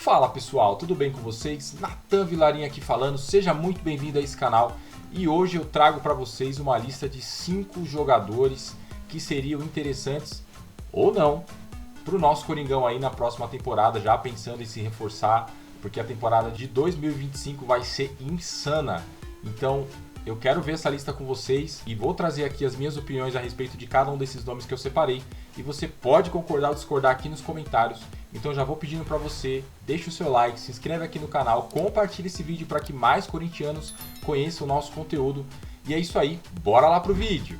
Fala pessoal, tudo bem com vocês? Natan Vilarinho aqui falando, seja muito bem-vindo a esse canal. E hoje eu trago para vocês uma lista de 5 jogadores que seriam interessantes ou não para o nosso Coringão aí na próxima temporada, já pensando em se reforçar, porque a temporada de 2025 vai ser insana. Então eu quero ver essa lista com vocês e vou trazer aqui as minhas opiniões a respeito de cada um desses nomes que eu separei. E você pode concordar ou discordar aqui nos comentários. Então já vou pedindo para você, deixa o seu like, se inscreve aqui no canal, compartilhe esse vídeo para que mais corintianos conheçam o nosso conteúdo. E é isso aí, bora lá pro vídeo!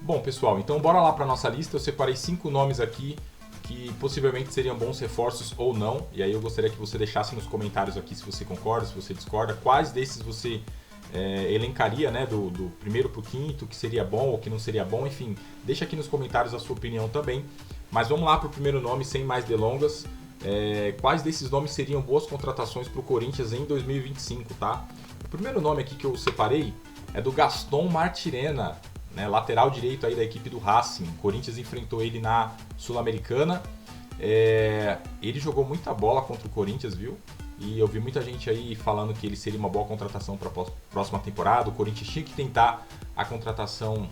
Bom pessoal, então bora lá para nossa lista. Eu separei 5 nomes aqui que possivelmente seriam bons reforços ou não. E aí eu gostaria que você deixasse nos comentários aqui se você concorda, se você discorda. Quais desses você elencaria, né, do primeiro para o quinto, que seria bom ou que não seria bom. Enfim, deixa aqui nos comentários a sua opinião também. Mas vamos lá para o primeiro nome, sem mais delongas. Quais desses nomes seriam boas contratações para o Corinthians em 2025, tá? O primeiro nome aqui que eu separei é do Gaston Martirena, né, lateral direito aí da equipe do Racing. O Corinthians enfrentou ele na Sul-Americana. Ele jogou muita bola contra o Corinthians, viu? E eu vi muita gente aí falando que ele seria uma boa contratação para a próxima temporada. O Corinthians tinha que tentar a contratação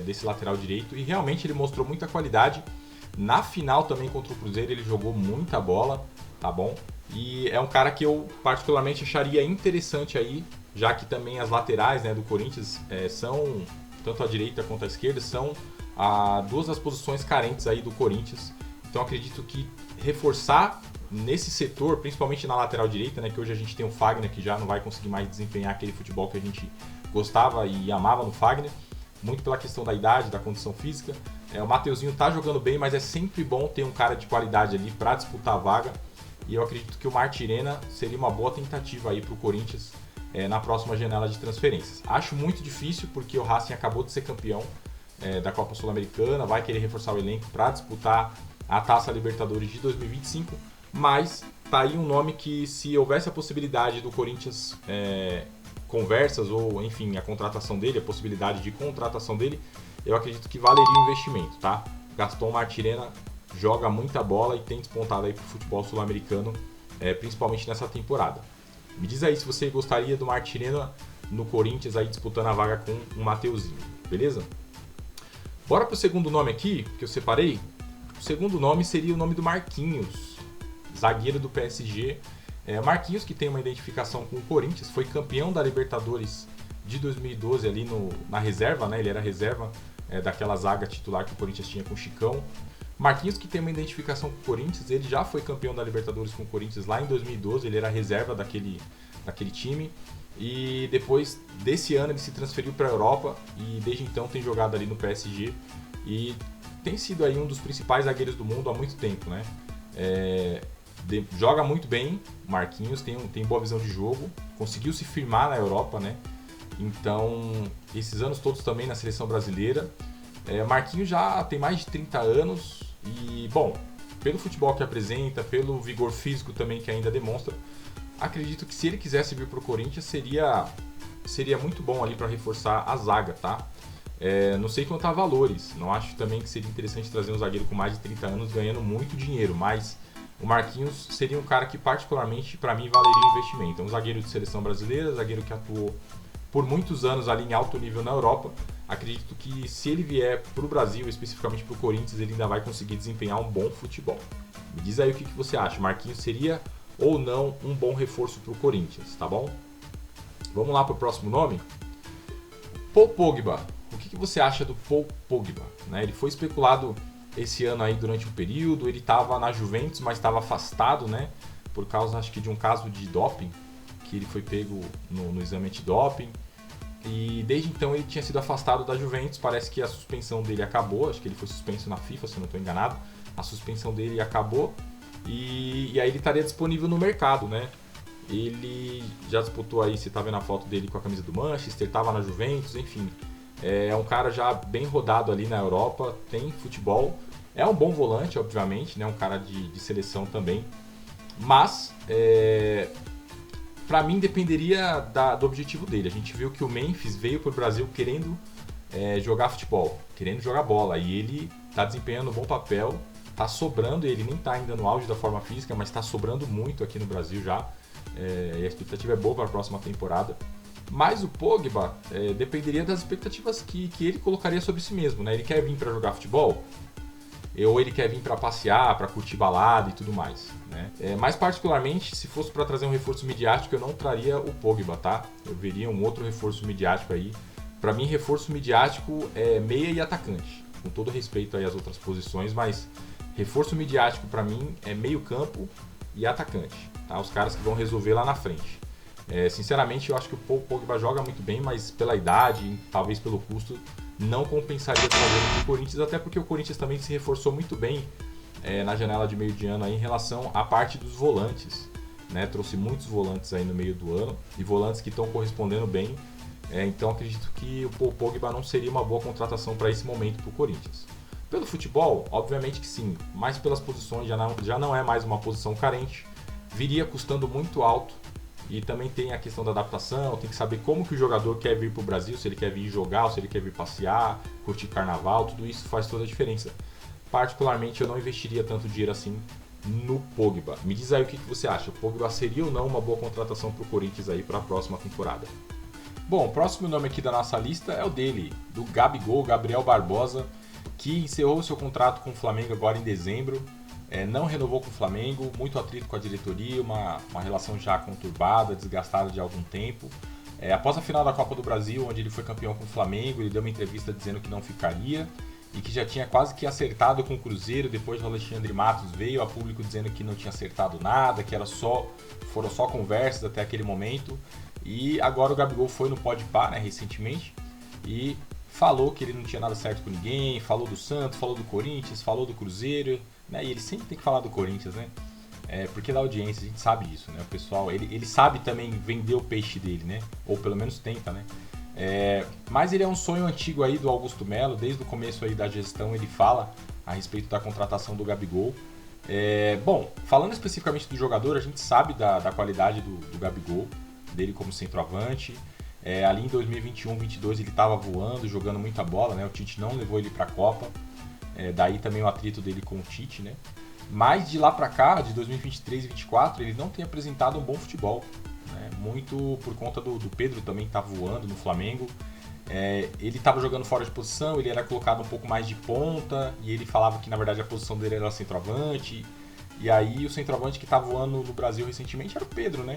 desse lateral direito e realmente ele mostrou muita qualidade. Na final também contra o Cruzeiro ele jogou muita bola, tá bom? E é um cara que eu particularmente acharia interessante aí, já que também as laterais, né, do Corinthians são, tanto a direita quanto a esquerda, são duas das posições carentes aí do Corinthians. Então acredito que reforçar nesse setor, principalmente na lateral direita, né, que hoje a gente tem o Fagner, que já não vai conseguir mais desempenhar aquele futebol que a gente gostava e amava no Fagner, muito pela questão da idade, da condição física. O Mateuzinho tá jogando bem, mas é sempre bom ter um cara de qualidade ali para disputar a vaga. E eu acredito que o Martirena seria uma boa tentativa aí para o Corinthians na próxima janela de transferências. Acho muito difícil, porque o Racing acabou de ser campeão da Copa Sul-Americana, vai querer reforçar o elenco para disputar a Taça Libertadores de 2025, mas tá aí um nome que, se houvesse a possibilidade do Corinthians conversas ou, enfim, a contratação dele, a possibilidade de contratação dele, eu acredito que valeria o investimento, tá? Gaston Martirena joga muita bola e tem despontado aí pro futebol sul-americano, principalmente nessa temporada. Me diz aí se você gostaria do Martirena no Corinthians aí disputando a vaga com o Mateuzinho, beleza? Bora pro segundo nome aqui, que eu separei. O segundo nome seria o nome do Marquinhos, zagueiro do PSG. Marquinhos, que tem uma identificação com o Corinthians, foi campeão da Libertadores de 2012 ali na reserva, né? Ele era reserva daquela zaga titular que o Corinthians tinha com o Chicão. Marquinhos, que tem uma identificação com o Corinthians, ele já foi campeão da Libertadores com o Corinthians lá em 2012, ele era reserva daquele time. E depois desse ano ele se transferiu para a Europa e desde então tem jogado ali no PSG e tem sido aí um dos principais zagueiros do mundo há muito tempo, né? Joga muito bem, Marquinhos tem boa visão de jogo, conseguiu se firmar na Europa, né? Então, esses anos todos também na seleção brasileira. Marquinhos já tem mais de 30 anos e, bom, pelo futebol que apresenta, pelo vigor físico também que ainda demonstra, acredito que se ele quisesse vir para o Corinthians seria muito bom ali para reforçar a zaga, tá? Não sei quanto a valores, não acho também que seria interessante trazer um zagueiro com mais de 30 anos ganhando muito dinheiro, mas o Marquinhos seria um cara que particularmente para mim valeria o investimento. É um zagueiro de seleção brasileira, zagueiro que atuou por muitos anos ali em alto nível na Europa. Acredito que se ele vier para o Brasil, especificamente para o Corinthians, ele ainda vai conseguir desempenhar um bom futebol. Me diz aí o que você acha, Marquinhos seria ou não um bom reforço para o Corinthians, tá bom? Vamos lá para o próximo nome. Paul Pogba. O que você acha do Paul Pogba? Ele foi especulado esse ano aí durante um período, ele estava na Juventus, mas estava afastado, né? Por causa, acho que, de um caso de doping, que ele foi pego no exame antidoping. E desde então ele tinha sido afastado da Juventus, parece que a suspensão dele acabou, acho que ele foi suspenso na FIFA, se eu não estou enganado. A suspensão dele acabou e aí ele estaria disponível no mercado, né? Ele já disputou aí, você está vendo a foto dele com a camisa do Manchester, estava na Juventus, enfim. É um cara já bem rodado ali na Europa, tem futebol, é um bom volante, obviamente, né? Um cara de seleção também, mas Pra mim dependeria do objetivo dele. A gente viu que o Memphis veio pro Brasil querendo jogar futebol, querendo jogar bola, e ele tá desempenhando um bom papel, tá sobrando, ele nem tá ainda no auge da forma física, mas tá sobrando muito aqui no Brasil já, e a expectativa é boa para a próxima temporada. Mas o Pogba dependeria das expectativas que ele colocaria sobre si mesmo, né? Ele quer vir para jogar futebol? Ou ele quer vir para passear, para curtir balada e tudo mais, né? Mais particularmente, se fosse para trazer um reforço midiático, eu não traria o Pogba, tá? Eu veria um outro reforço midiático aí. Para mim, reforço midiático é meia e atacante, com todo respeito aí às outras posições, mas reforço midiático para mim é meio campo e atacante, tá? Os caras que vão resolver lá na frente. Sinceramente, eu acho que o Pogba joga muito bem, mas pela idade e talvez pelo custo, não compensaria trazer para o Corinthians, até porque o Corinthians também se reforçou muito bem na janela de meio de ano aí, em relação à parte dos volantes, né? Trouxe muitos volantes aí no meio do ano e volantes que estão correspondendo bem. Então acredito que o Pogba não seria uma boa contratação para esse momento para o Corinthians. Pelo futebol, obviamente que sim, mas pelas posições já não é mais uma posição carente, viria custando muito alto, e também tem a questão da adaptação, tem que saber como que o jogador quer vir para o Brasil, se ele quer vir jogar, ou se ele quer vir passear, curtir carnaval, tudo isso faz toda a diferença. Particularmente eu não investiria tanto dinheiro assim no Pogba. Me diz aí o que você acha, o Pogba seria ou não uma boa contratação para o Corinthians aí para a próxima temporada? Bom, o próximo nome aqui da nossa lista é o dele, do Gabigol, Gabriel Barbosa, que encerrou seu contrato com o Flamengo agora em dezembro, não renovou com o Flamengo, muito atrito com a diretoria, uma relação já conturbada, desgastada de algum tempo. Após a final da Copa do Brasil, onde ele foi campeão com o Flamengo, ele deu uma entrevista dizendo que não ficaria e que já tinha quase que acertado com o Cruzeiro. Depois o Alexandre Matos veio a público dizendo que não tinha acertado nada, que foram só conversas até aquele momento. E agora o Gabigol foi no Podpah, né, recentemente, e falou que ele não tinha nada certo com ninguém, falou do Santos, falou do Corinthians, falou do Cruzeiro, né, e ele sempre tem que falar do Corinthians, né, porque da audiência, a gente sabe disso, né, o pessoal, ele sabe também vender o peixe dele, né, ou pelo menos tenta, né, mas ele é um sonho antigo aí do Augusto Melo, desde o começo aí da gestão ele fala a respeito da contratação do Gabigol. Bom, falando especificamente do jogador, a gente sabe da qualidade do Gabigol, dele como centroavante. Ali em 2021-22 ele estava voando, jogando muita bola, né? O Tite não levou ele para a Copa, daí também o atrito dele com o Tite, né? Mas de lá para cá, de 2023 e 2024, ele não tem apresentado um bom futebol, né? Muito por conta do Pedro também que tá voando no Flamengo. Ele estava jogando fora de posição, ele era colocado um pouco mais de ponta, e ele falava que na verdade a posição dele era centroavante, e aí o centroavante que tá voando no Brasil recentemente era o Pedro, né?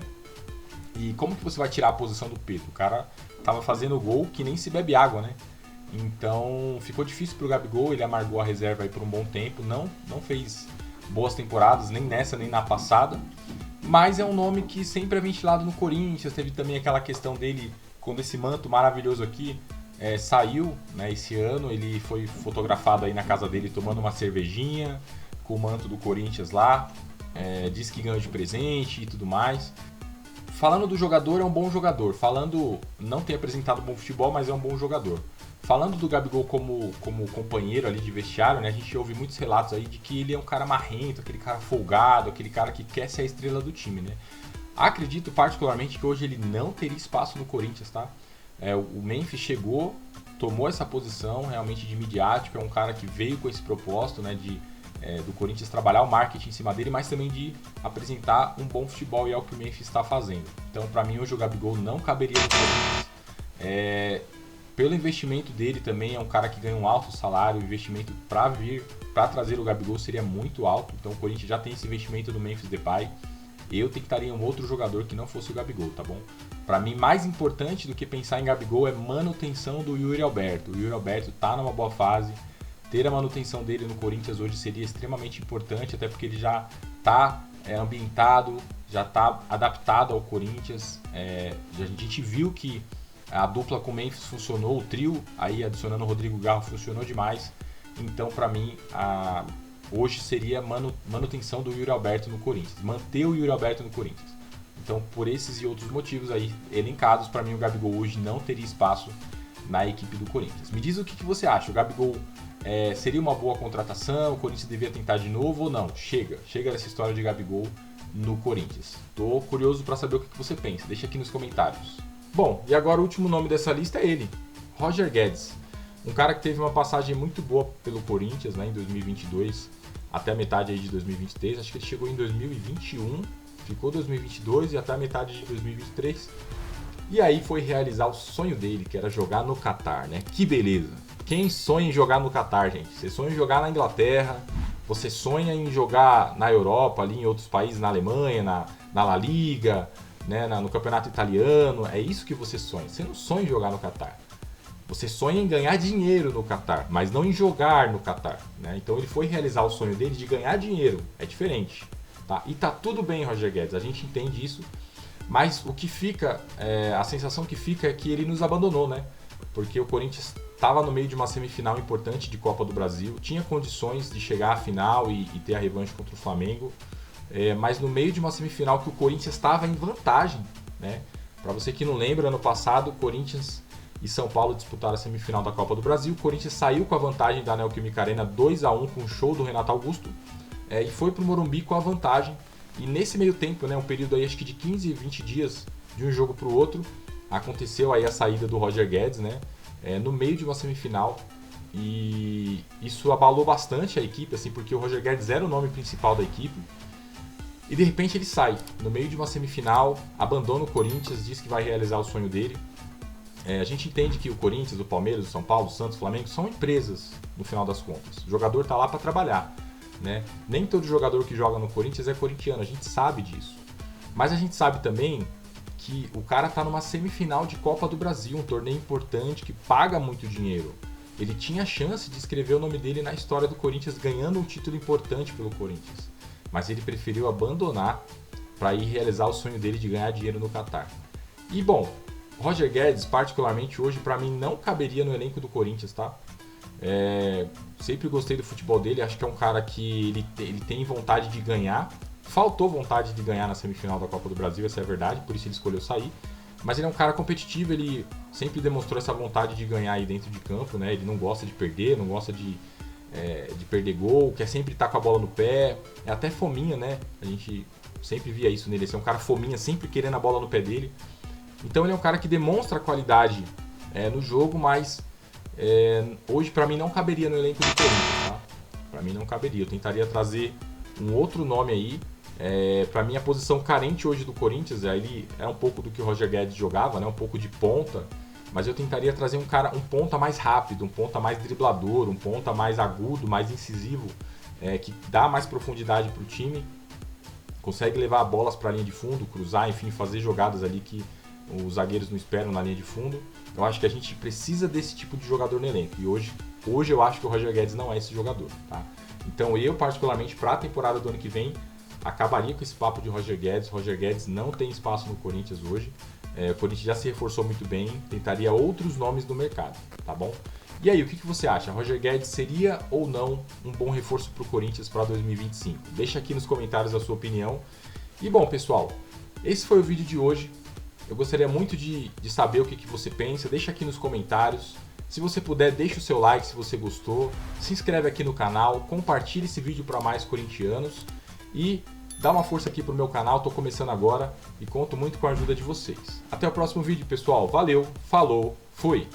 E como que você vai tirar a posição do Pedro? O cara tava fazendo gol que nem se bebe água, né? Então ficou difícil pro Gabigol, ele amargou a reserva aí por um bom tempo, não fez boas temporadas, nem nessa nem na passada, mas é um nome que sempre é ventilado no Corinthians. Teve também aquela questão dele, quando esse manto maravilhoso aqui saiu, né, esse ano, ele foi fotografado aí na casa dele tomando uma cervejinha, com o manto do Corinthians lá, disse que ganhou de presente e tudo mais. Falando do jogador, é um bom jogador. Falando, não tem apresentado bom futebol, mas é um bom jogador. Falando do Gabigol como companheiro ali de vestiário, né, a gente ouve muitos relatos aí de que ele é um cara marrento, aquele cara folgado, aquele cara que quer ser a estrela do time, né? Acredito particularmente que hoje ele não teria espaço no Corinthians, tá? O Memphis chegou, tomou essa posição realmente de midiático, é um cara que veio com esse propósito, né, do Corinthians trabalhar o marketing em cima dele, mas também de apresentar um bom futebol, e é o que o Memphis está fazendo. Então, para mim, hoje o Gabigol não caberia no Corinthians. Pelo investimento dele também, é um cara que ganha um alto salário, o investimento para trazer o Gabigol seria muito alto, então o Corinthians já tem esse investimento do Memphis Depay. Eu tentaria um outro jogador que não fosse o Gabigol, tá bom? Para mim, mais importante do que pensar em Gabigol é manutenção do Yuri Alberto. O Yuri Alberto tá numa boa fase. Ter a manutenção dele no Corinthians hoje seria extremamente importante, até porque ele já está ambientado, já está adaptado ao Corinthians. A gente viu que a dupla com o Memphis funcionou, o trio, aí adicionando o Rodrigo Garro, funcionou demais. Então, para mim, hoje seria manutenção do Yuri Alberto no Corinthians, manter o Yuri Alberto no Corinthians. Então, por esses e outros motivos aí elencados, para mim o Gabigol hoje não teria espaço na equipe do Corinthians. Me diz o que você acha, o Gabigol seria uma boa contratação, o Corinthians devia tentar de novo ou não? Chega dessa história de Gabigol, no Corinthians. Tô curioso para saber o que você pensa, deixa aqui nos comentários. Bom, e agora o último nome dessa lista é ele, Roger Guedes. Um cara que teve uma passagem muito boa pelo Corinthians, né, em 2022, até a metade aí de 2023. Acho que ele chegou em 2021, ficou 2022 e até a metade de 2023. E aí foi realizar o sonho dele, que era jogar no Catar, né? Que beleza! Quem sonha em jogar no Catar, gente? Você sonha em jogar na Inglaterra, você sonha em jogar na Europa, ali em outros países, na Alemanha, na La Liga, né, no campeonato italiano. É isso que você sonha. Você não sonha em jogar no Catar. Você sonha em ganhar dinheiro no Catar, mas não em jogar no Catar, né? Então ele foi realizar o sonho dele de ganhar dinheiro. É diferente, tá? E tá tudo bem, Roger Guedes, a gente entende isso. Mas o que fica, a sensação que fica é que ele nos abandonou, né? Porque o Corinthians estava no meio de uma semifinal importante de Copa do Brasil, tinha condições de chegar à final e ter a revanche contra o Flamengo, mas no meio de uma semifinal que o Corinthians estava em vantagem, né? Para você que não lembra, ano passado o Corinthians e São Paulo disputaram a semifinal da Copa do Brasil, o Corinthians saiu com a vantagem da Neoquímica Arena 2-1 com o show do Renato Augusto, e foi para o Morumbi com a vantagem. E nesse meio tempo, né, um período aí acho que de 15, 20 dias de um jogo para o outro, aconteceu aí a saída do Roger Guedes, né, no meio de uma semifinal, e isso abalou bastante a equipe, assim, porque o Roger Guedes era o nome principal da equipe, e de repente ele sai no meio de uma semifinal, abandona o Corinthians, diz que vai realizar o sonho dele. A gente entende que o Corinthians, o Palmeiras, o São Paulo, o Santos, o Flamengo são empresas no final das contas. O jogador está lá para trabalhar, né? Nem todo jogador que joga no Corinthians é corintiano, a gente sabe disso. Mas a gente sabe também que o cara está numa semifinal de Copa do Brasil, um torneio importante que paga muito dinheiro. Ele tinha a chance de escrever o nome dele na história do Corinthians ganhando um título importante pelo Corinthians. Mas ele preferiu abandonar para ir realizar o sonho dele de ganhar dinheiro no Catar. E bom, Roger Guedes, particularmente hoje, para mim não caberia no elenco do Corinthians, tá? Sempre gostei do futebol dele, acho que é um cara que ele tem vontade de ganhar. Faltou vontade de ganhar na semifinal da Copa do Brasil, essa é a verdade, por isso ele escolheu sair. Mas ele é um cara competitivo, ele sempre demonstrou essa vontade de ganhar aí dentro de campo, né? Ele não gosta de perder, não gosta de perder gol, quer sempre estar com a bola no pé, é até fominha, né? A gente sempre via isso nele, ele é um cara fominha, sempre querendo a bola no pé dele. Então ele é um cara que demonstra qualidade no jogo, mas hoje para mim não caberia no elenco do Corinthians, tá? Para mim não caberia, eu tentaria trazer um outro nome aí. Para mim a posição carente hoje do Corinthians, ele é um pouco do que o Roger Guedes jogava, né? Um pouco de ponta, mas eu tentaria trazer um ponta mais rápido, um ponta mais driblador, um ponta mais agudo, mais incisivo, que dá mais profundidade para o time, consegue levar bolas para a linha de fundo, cruzar, enfim, fazer jogadas ali que os zagueiros não esperam na linha de fundo. Eu acho que a gente precisa desse tipo de jogador no elenco. E hoje eu acho que o Roger Guedes não é esse jogador, tá? Então eu, particularmente, para a temporada do ano que vem, acabaria com esse papo de Roger Guedes. Roger Guedes não tem espaço no Corinthians hoje. O Corinthians já se reforçou muito bem, tentaria outros nomes no mercado, tá bom? E aí, o que você acha? Roger Guedes seria ou não um bom reforço para o Corinthians para 2025? Deixa aqui nos comentários a sua opinião. E bom, pessoal, esse foi o vídeo de hoje. Eu gostaria muito de saber o que você pensa, deixa aqui nos comentários. Se você puder, deixa o seu like se você gostou, se inscreve aqui no canal, compartilhe esse vídeo para mais corintianos e dá uma força aqui pro meu canal, tô começando agora e conto muito com a ajuda de vocês. Até o próximo vídeo, pessoal. Valeu, falou, fui!